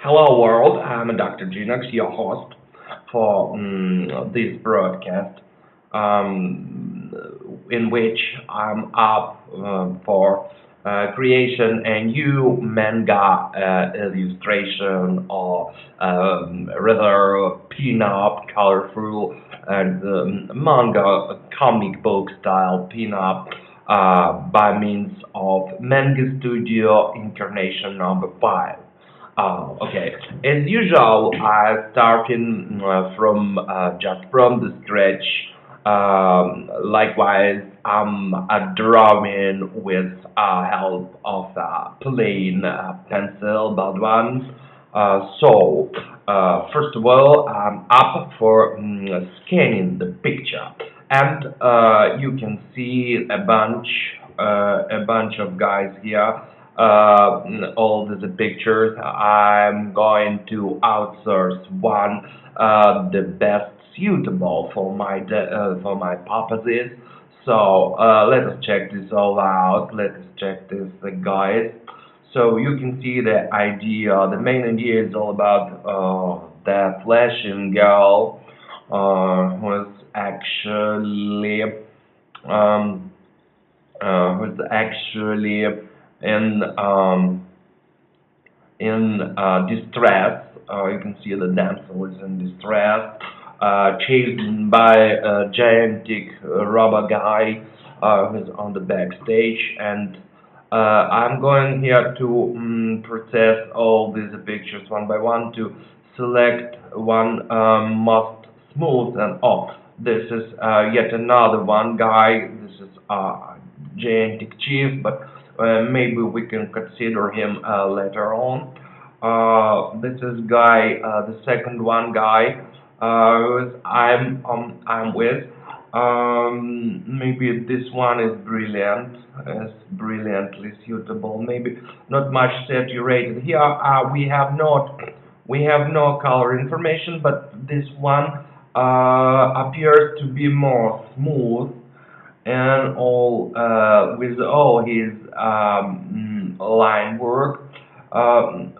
Hello world, I'm Dr.Genuks, your host for this broadcast, in which I'm up for creation a new manga illustration or rather pinup, colorful and manga comic book style pinup by means of Manga Studio Incarnation number 5. Okay. As usual, I starting from just from the scratch. Likewise, I'm drawing with help of a plain pencil, but one. First of all, I'm up for scanning the picture, and you can see a bunch of guys here all the pictures. I'm going to outsource one the best suitable for for my purposes. Let us check this all out. Let us check this, guys. So you can see the idea. The main idea is all about the flashing girl who's um, actually in distress. You can see the damsel is in distress, chased by a gigantic rubber guy who's on the backstage, and I'm going here to process all these pictures one by one to select one most smooth and this is yet another one guy. This is gigantic chief, but maybe we can consider him later on. This is guy, the second one guy, who's I'm with. Maybe this one is brilliantly suitable. Maybe not much saturated. Here we have no color information, but this one appears to be more smooth and all with all his line work. Um,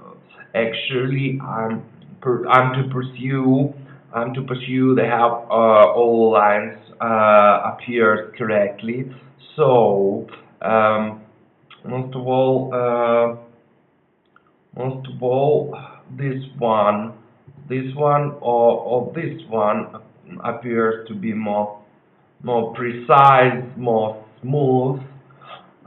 Actually, I'm to pursue. I'm to pursue. They have all lines appears correctly. So um, most of all, most of all, this one, or this one appears to be more precise, more smooth,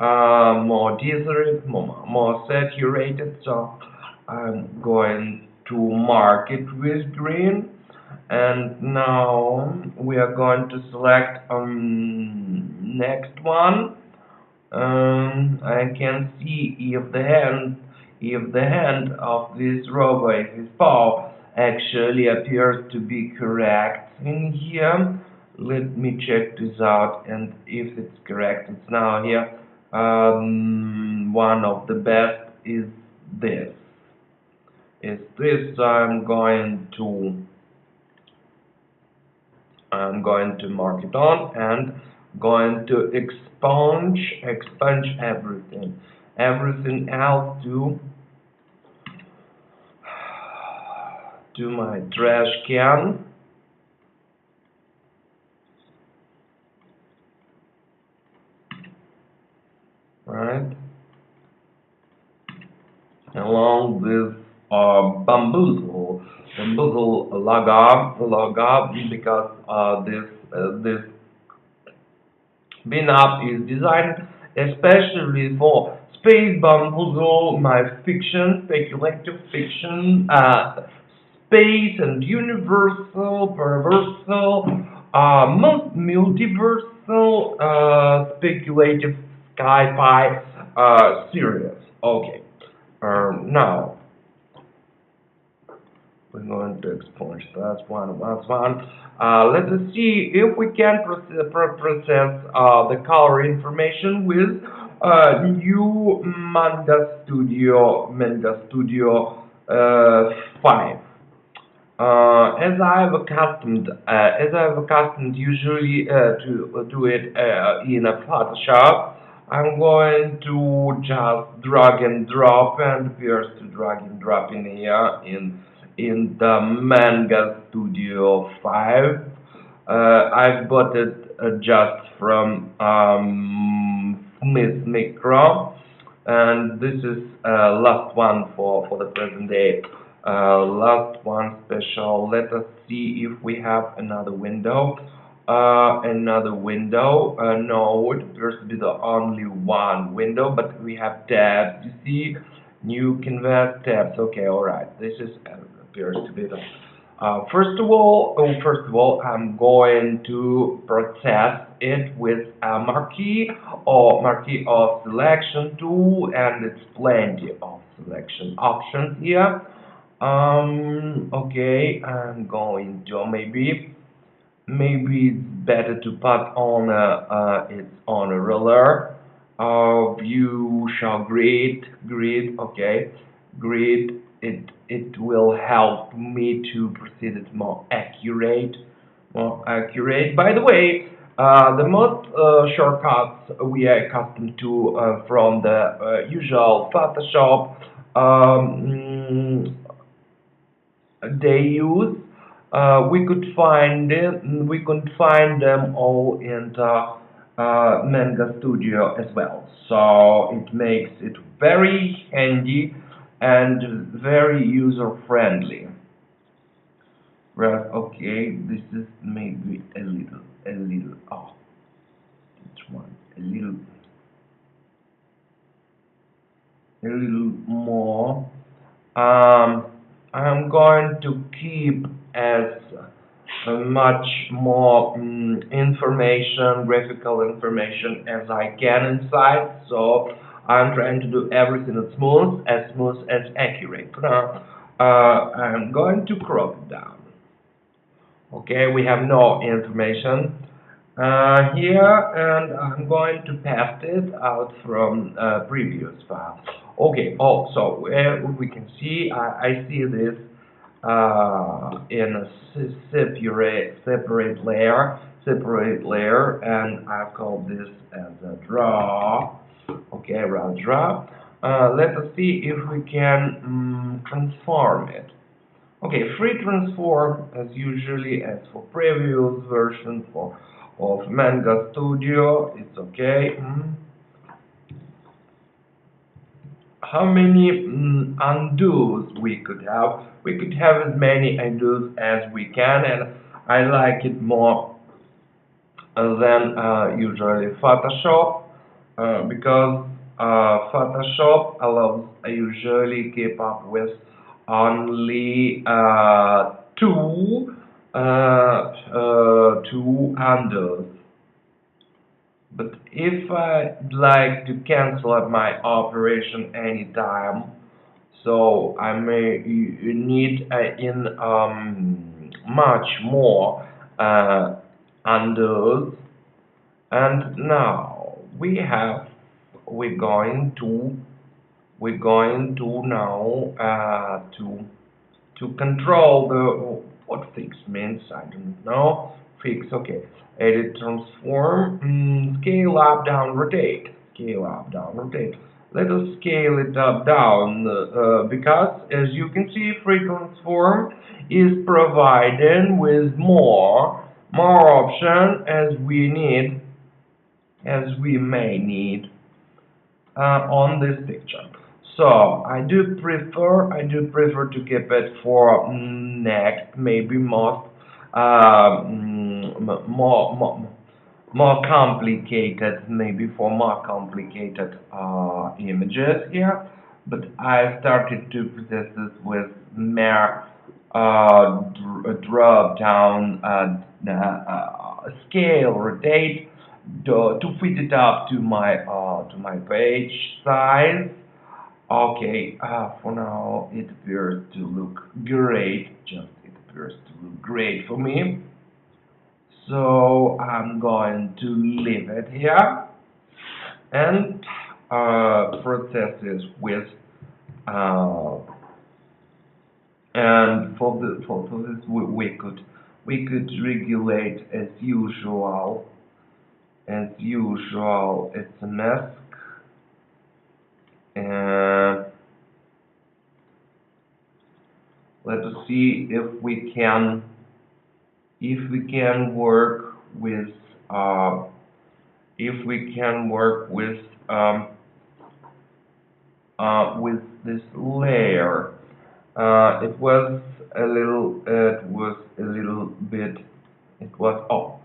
more desired, more saturated. So I'm going to mark it with green. And now we are going to select next one. I can see if the hand of this robot, his paw, actually appears to be correct in here. Let me check this out, and if it's correct, it's now here. One of the best is this. I'm going to mark it on and going to expunge everything else to my trash can. Right, along with bamboozle logo because this pinup is designed especially for space bamboozle, my fiction, speculative fiction, space and universal, perversal, multiversal, speculative sci-fi series. Okay, now we're going to expunge that one. Let us see if we can process the color information with new Manga Studio 5. As I've accustomed usually to do it in a Photoshop, I'm going to just drag and drop and appears to drag and drop in here in the Manga Studio 5. I've bought it just from Smith Micro, and this is last one for the present day. Last one special. Let us see if we have another window. Another window. No, it appears to be the only one window, but we have tabs. You see, new canvas tabs. Okay, all right. This is appears to be the. First of all, I'm going to process it with a marquee or marquee of selection tool, and it's plenty of selection options here. Okay, I'm going to maybe it's better to put on it's on a roller. You shall grid, okay, grid. It will help me to proceed it more accurate, more accurate. By the way, the most shortcuts we are accustomed to from the usual Photoshop. They use. We could find them all in the Manga Studio as well. So it makes it very handy and very user friendly. Right, okay, this is maybe oh, this one, a little more. Um, I'm going to keep as much more graphical information as I can inside. So I'm trying to do everything as smooth as accurate. Now, I'm going to crop it down. Okay, we have no information here, and I'm going to paste it out from previous file. Okay, oh, so we can see, I see this in a separate layer, and I call this as a draw. Okay, raw draw. Let us see if we can transform it. Okay, free transform as usually as for previous version of Manga Studio. It's okay. How many undos we could have? We could have as many undos as we can, and I like it more than usually Photoshop because Photoshop allows I usually keep up with only two handles. But if I'd like to cancel out my operation anytime, so I may need in much more handles. And now we're going to now to control the what fix means I don't know. Fix, okay. Edit, transform, scale up, down, rotate. Scale up, down, rotate. Let us scale it up, down, because as you can see, free transform is providing with more option as we may need on this picture. So I do prefer to keep it for next, maybe most more complicated, maybe for more complicated images here. But I started to process this with mere drop down scale rotate to fit it up to my page size. Okay, for now it appears to look great. It appears to look great for me. So I'm going to leave it here and process this with and for this we could regulate as usual. It's a mask And let us see if we can work with uh, if we can work with this layer. It was a little bit, it was, oh,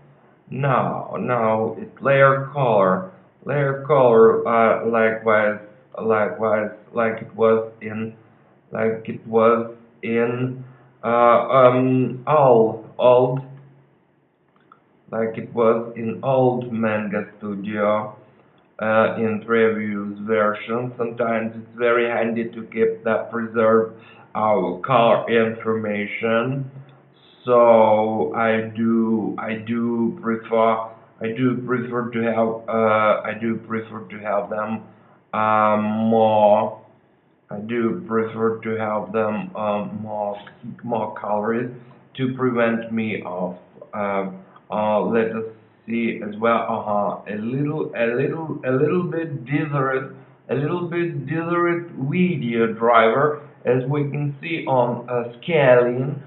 now it's layer color, likewise, like it was in, old, like it was in old manga studio, in previous versions. Sometimes it's very handy to keep that preserve our car information. So I do prefer to have them more I do prefer to have them more calories to prevent me of let us see as well a little bit desired video driver, as we can see on scaling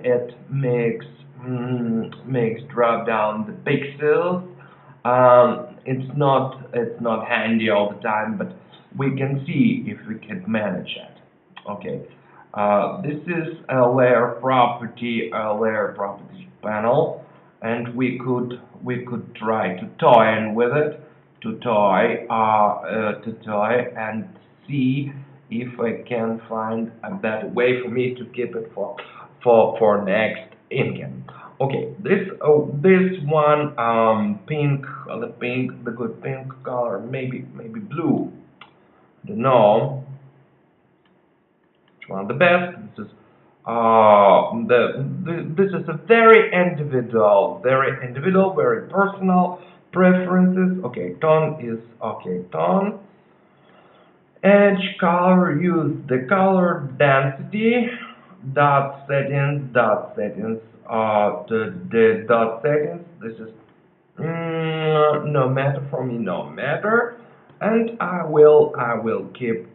it makes drop down the pixels. It's not handy all the time, but we can see if we can manage it. Okay, this is a layer property panel, and we could try to toy in with it, to toy and see if I can find a better way for me to keep it for next income. Okay, this one pink, the good pink color, maybe blue. I don't know which one the best. This is a very individual, very personal preferences. Okay, tone is okay. Tone, edge, color. Use the color density. Dot settings. The dot settings. This is no matter for me, no matter. And I will keep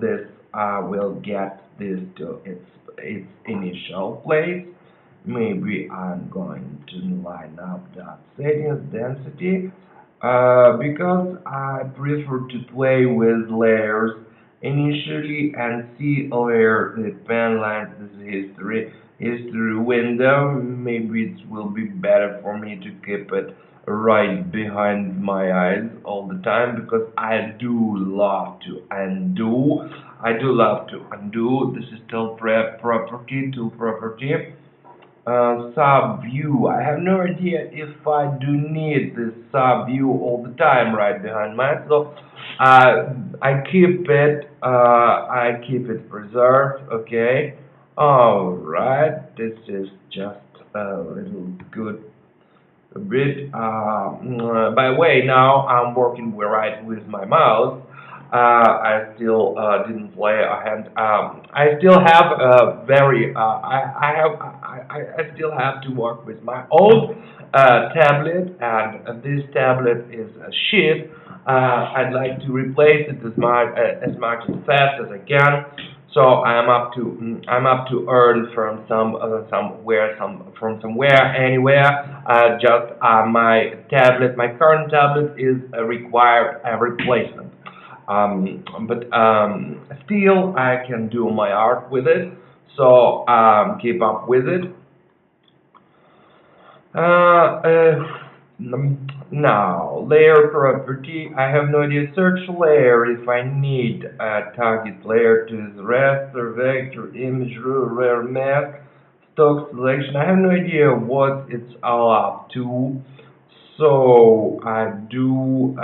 this. I will get this to its initial place. Maybe I'm going to line up that settings density, because I prefer to play with layers initially and see where the pen lines is history window. Maybe it will be better for me to keep it right behind my eyes all the time, because I do love to undo. I do love to undo. This is still tool property. Sub view. I have no idea if I do need this sub view all the time right behind mine. So I keep it preserved. Okay. All right. This is just a little good a bit. By the way, now I'm working right with my mouse. I still didn't play a hand. I still have a very. I still have to work with my old tablet, and this tablet is a shit. I'd like to replace it as much as fast as I can. So I'm up to earn from somewhere anywhere. Just my current tablet is required a replacement. But still I can do my art with it. So keep up with it. Now, layer property. I have no idea. Search layer if I need a target layer to the raster, vector, image, rare mask, stock selection. I have no idea what it's all up to. So I do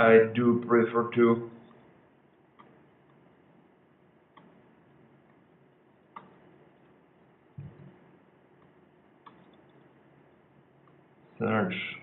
prefer to search